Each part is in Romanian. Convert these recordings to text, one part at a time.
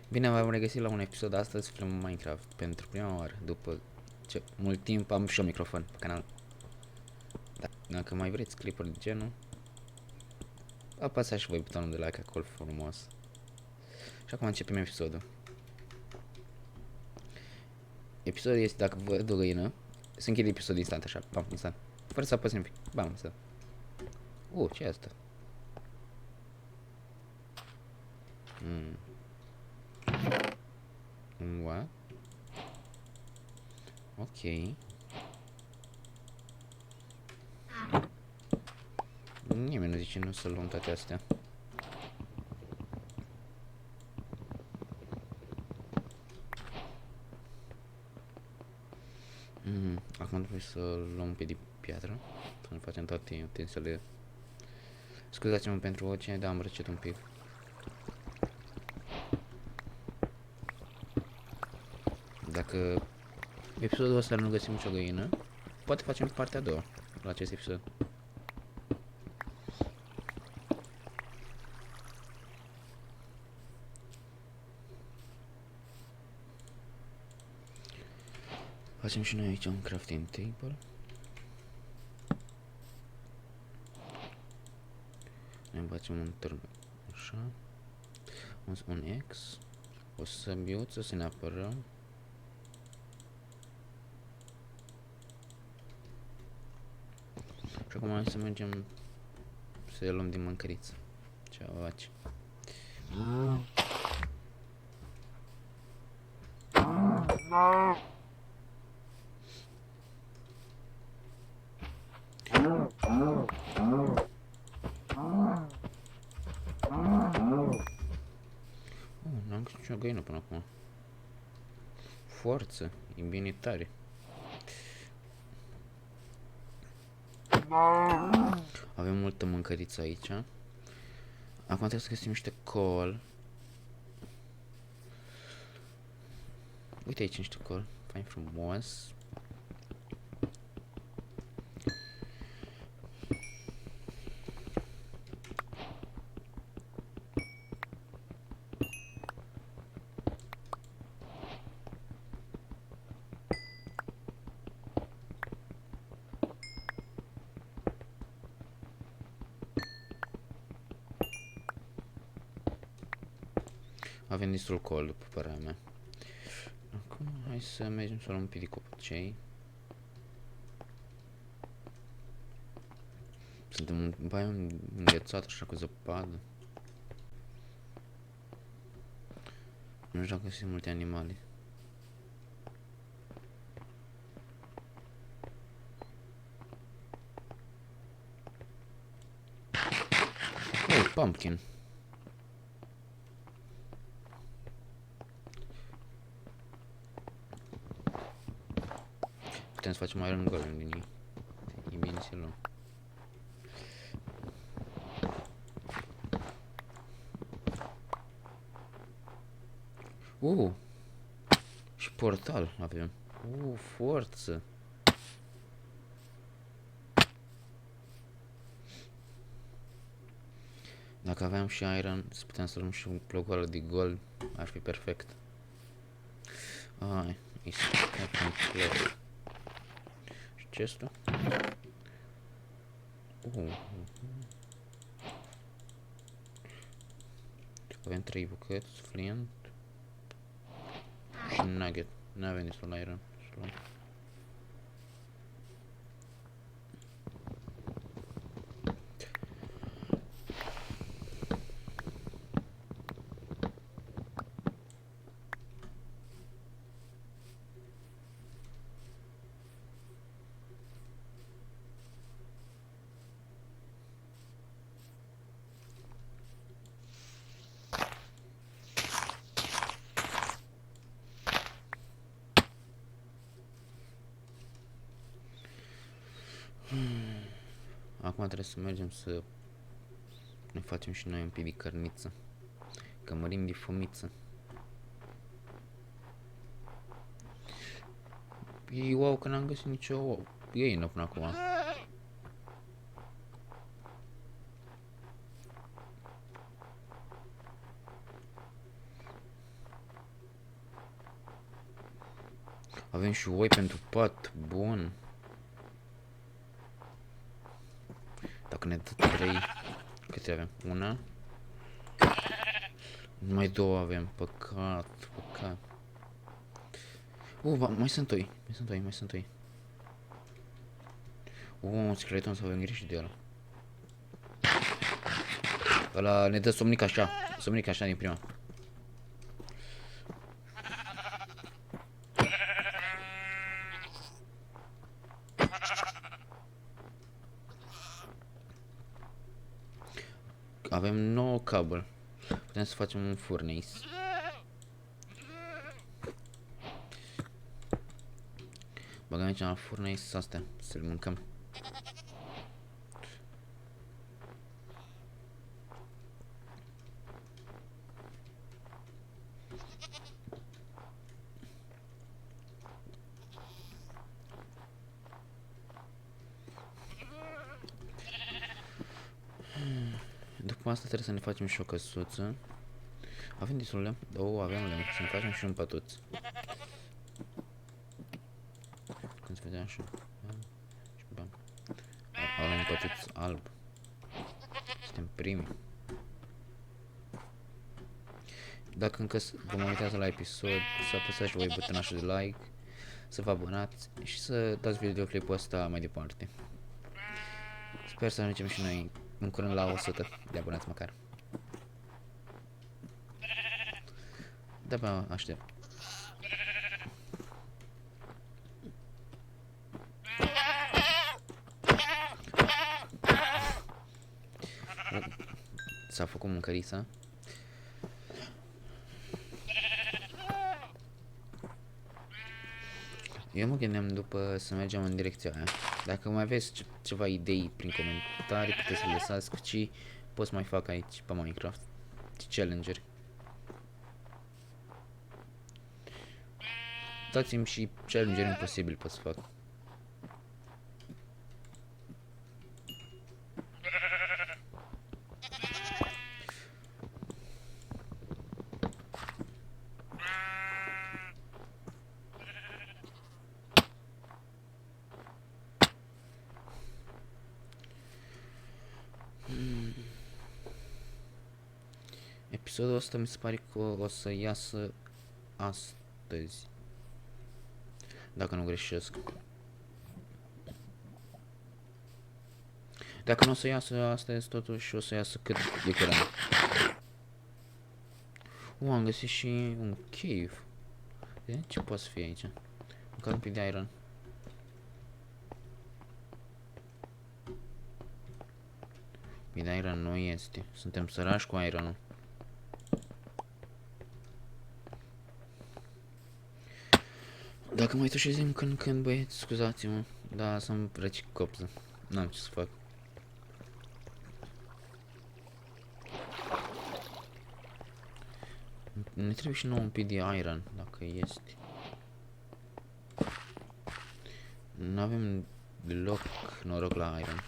Bine, v-am regăsit la un episod astăzi filmăm Minecraft. Pentru prima oară, după ce mult timp am și un microfon pe canal. Dacă mai vreți clipuri de genul, apăsați și voi butonul de like acolo frumos. Și acum începem episodul. Episodul este dacă văd o găină, se închide episodul instant așa, bam, instant. Fără să apăs nimic, bam, instant. Ce e asta? What? Ok. Nimeni nu zice nu să luăm toate astea. Acum trebuie să luăm pe de piatră, să ne facem toate utensilele. Scuzați-mă pentru voce, dar am răcit un pic. Dacă episodul ăsta nu găsim nicio găină, poate facem partea a doua la acest episod. Facem și noi aici un crafting table. Ne facem un turn așa. Un X. O săbiuță să ne apărăm. Și acum hai să mergem să luăm din mâncăriță. Ce faci? N-am găsit nicio găină până acum. Forță, e bine tare. Avem multă mâncăriță aici. Acum trebuie să găsim niște coal. Uite aici niște coal, fain frumos. Avem destul coal, după părerea mea. Acum hai să mergem să luăm un pic de copăcei. Suntem un baie înghețat așa cu zăpadă. Nu știu dacă sunt multe animale. Pumpkin. Putem să facem iron golem din ei. E bine să luăm. Și portal avem. Forță. Dacă aveam și iron, să putem să luăm și un bloc de gold, ar fi perfect. E complet. Și ce asta? Avem 3 bucăți, flint și nugget. Nu avem destul iron. Acum trebuie să mergem să ne facem și noi un pic de cărniță. Că mărim de fumiță. E wow că n-am găsit nicio găină până acum. Avem și oi pentru pat. Bun. Dacă ne dă 3... Câte avem? Una? Numai două avem. Păcat. Păcat. Mai sunt oi. Mai sunt oi. Un skeleton să avem grijă de ăla. Ăla ne dă somnic așa. Somnic așa din prima. Avem 9 cable. Putem să facem un furnace. Băgăm aici la furnace astea. Să-l mâncăm. După asta trebuie să ne facem și o căsuță. Avem destul lemn? Da, avem lemn. Să ne facem și un pătuț. Când se vedea așa. Și bam. Avem un pătuț alb. Suntem primii. Dacă încă vă mai uitați la episod, să apăsați voi butonașul de like, să vă abonați și să dați videoclipul ăsta mai departe. Sper să ajungem și noi în curând la 100 de abonați măcar. De-abia aștept. S-a făcut mâncărița. Eu mă gândeam după să mergem în direcția aia. Dacă mai aveți ceva idei prin comentarii, puteți să le lăsați, cât și pot să mai fac aici pe Minecraft challenge-uri. Dați-mi și challenge-uri imposibil pot să fac. Episodul ăsta mi se pare că o să iasă astăzi. Dacă nu greșesc. Dacă nu o să iasă astăzi, totuși o să iasă cât de curând. Am găsit și un cave. Ce poate să fie aici? Măcar un pic de iron. Pic de iron nu este. Suntem sărași cu iron-ul. Dacă mai tușezim când băieți, scuzați-mă. Da, să-mi răci copză. N-am ce să fac. Ne trebuie și nouă un pic de iron, dacă este. Nu avem deloc noroc la iron.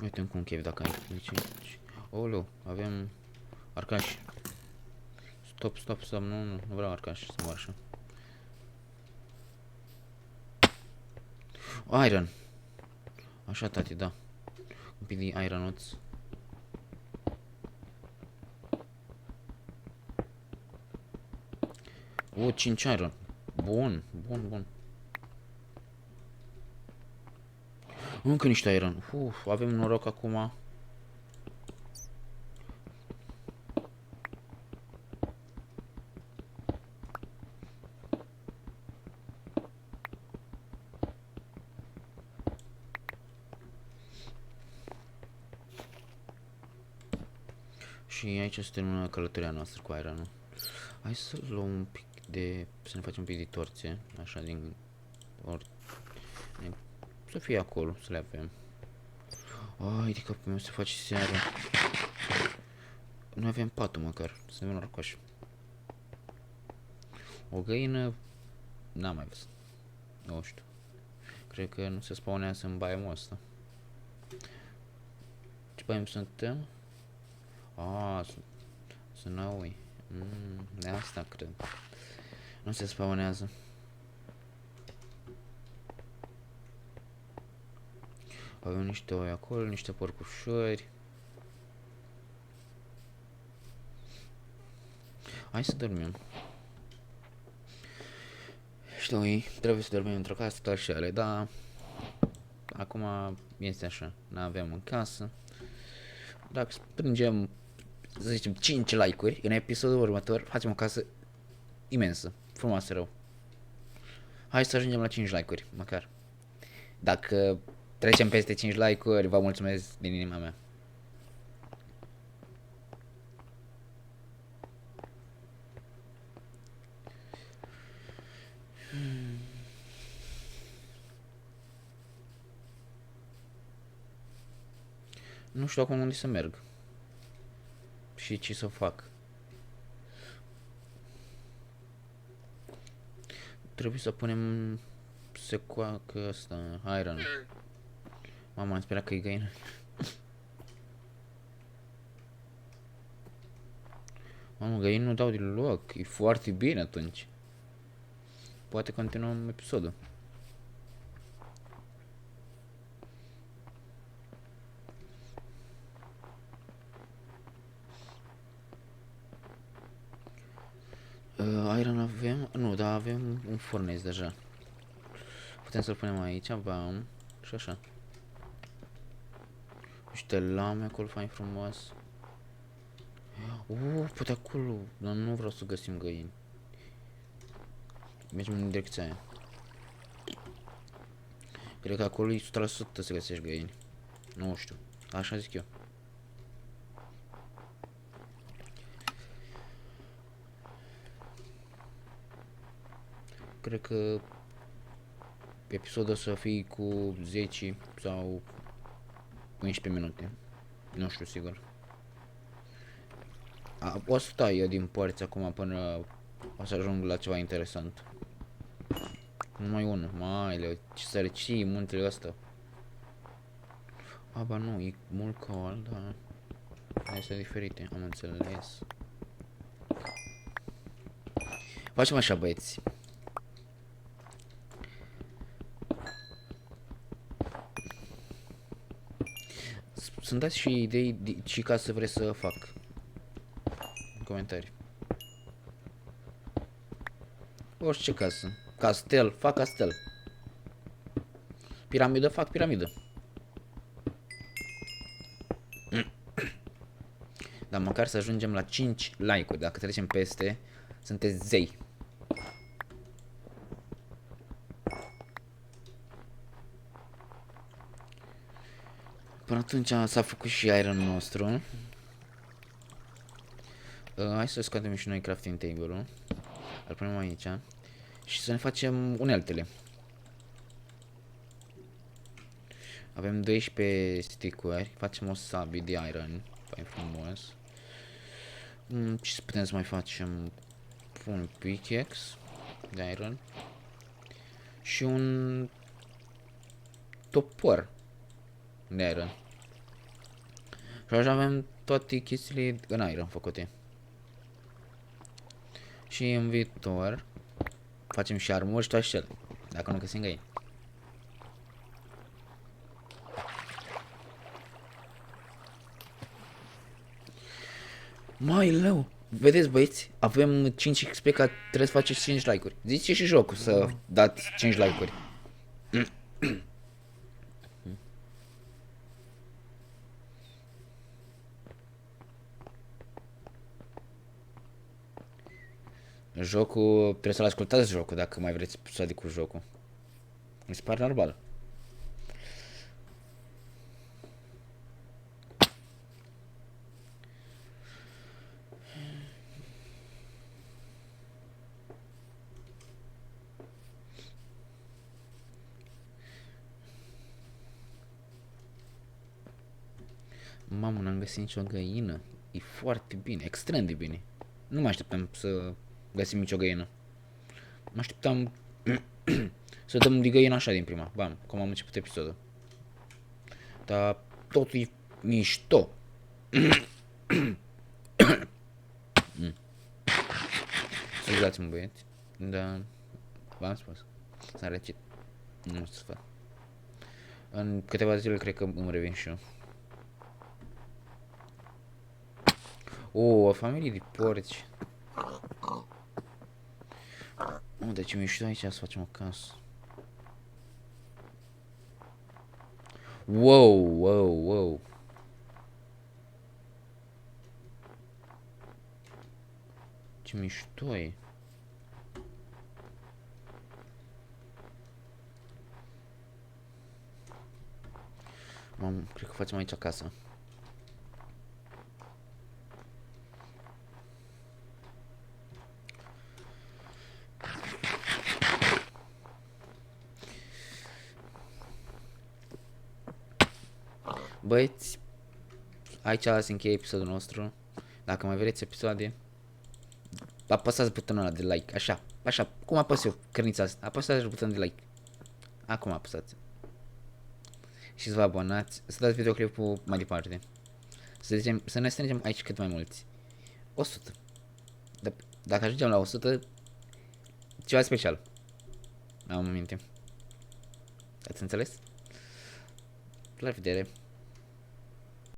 Uite încă un cave dacă ai aici. Oleu, avem arcași. Stop, nu vreau arcași să mor așa. Iron. Așa, tati, da. Un pic de ironuț. O, 5 iron. Bun. Încă niște iron. Avem noroc acum. Și aici se termină călătoria noastră cu iron-ul. Hai să luăm un pic de... să ne facem un pic de torțe. Așa din... să fie acolo, să le avem. Ai, de capul meu se face seara. Noi avem patul măcar, suntem norocoși. O găină n-am mai văzut. Nu știu. Cred că nu se spawnează în biomul ăsta. Ce biom suntem? Sunt noi. De asta cred. Nu se spawnează. Avem niște oi acolo, niște porcușori. Hai să dormim. Știi, trebuie să dormim într-o casă, doar și ale, da. Acum este așa, n-avem în casă. Dacă strângem, să zicem, 5 like-uri în episodul următor, facem o casă imensă, frumoasă rău. Hai să ajungem la 5 like-uri, măcar. Dacă trecem peste 5 like-uri, vă mulțumesc din inima mea. Nu știu acum unde să merg. Și ce să fac. Trebuie să punem secoacă asta, iron. Mama, am sperat că e găină. Mamă, găini nu dau deloc. E foarte bine atunci. Poate continuăm episodul. Iron avem? Nu, dar avem un furnace deja. Putem să-l punem aici, bam. Și așa. Niște lame acolo fain frumos. Poate acolo, dar nu vreau să găsim găini. Mergem în direcția aia. Cred că acolo e 100% să găsești găini. Nu știu, așa zic eu. Cred că episodul să fie cu 10 sau 15 minute. Nu știu sigur. O să tai eu din părți acum până o să ajung la ceva interesant. Numai unul. Maile, ce sărăcie muntele ăsta. Ba nu, e mult cald, dar este diferite, am înțeles. Facem așa, băieți. Să-mi dați și idei și ca să vreți să fac în comentarii. Orice casă. Castel, fac castel. Piramidă, fac piramidă. Dar măcar să ajungem la 5 like-uri. Dacă trecem peste, sunteți zei. Până atunci s-a făcut și iron nostru. Hai să scoatem și noi crafting table-ul. Îl punem aici. Și să ne facem uneltele. Avem 12 stick-uri. Facem o sabie de iron. Fain frumos. Ce putem să mai facem? Un pickaxe de iron. Și un topor de iron. Și așa avem toate chestiile în iron făcute. Și în viitor facem și armuri și toate cele. Dacă nu găsim găini. Mai leu. Vedeți, băieți, avem 5 XP ca trebuie să faceți 5 like-uri. Zice și jocul să dați 5 like-uri. Jocul, trebuie să-l ascultați jocul dacă mai vreți episoade cu jocul. Mi se pare normal. Mamă, n-am găsit nicio găină. E foarte bine, extrem de bine. Nu mă așteptam să găsim nicio găină. Mă așteptam să dăm de găină așa din prima. Bam, cum am început episodul. Dar totul e mișto. Scuzați-mă, băieți. Da, v-am spus. S-a răcit. Nu știu să fac. În câteva zile cred că îmi revin și eu. O familie de porci. Deci mișto aici să facem o casă. Wow, wow, wow. Ce mișto e. Cred că facem aici acasă. Băieți, aici se încheie episodul nostru. Dacă mai vreți episoade, apăsați butonul ăla de like, așa, cum apăs eu crânița asta, apăsați butonul de like. Acum apăsați. Și să vă abonați, să dați videoclipul mai departe. Să ne strângem aici cât mai mulți. 100. Dacă ajungem la 100, ceva special. Am în minte. Ați înțeles? La revedere!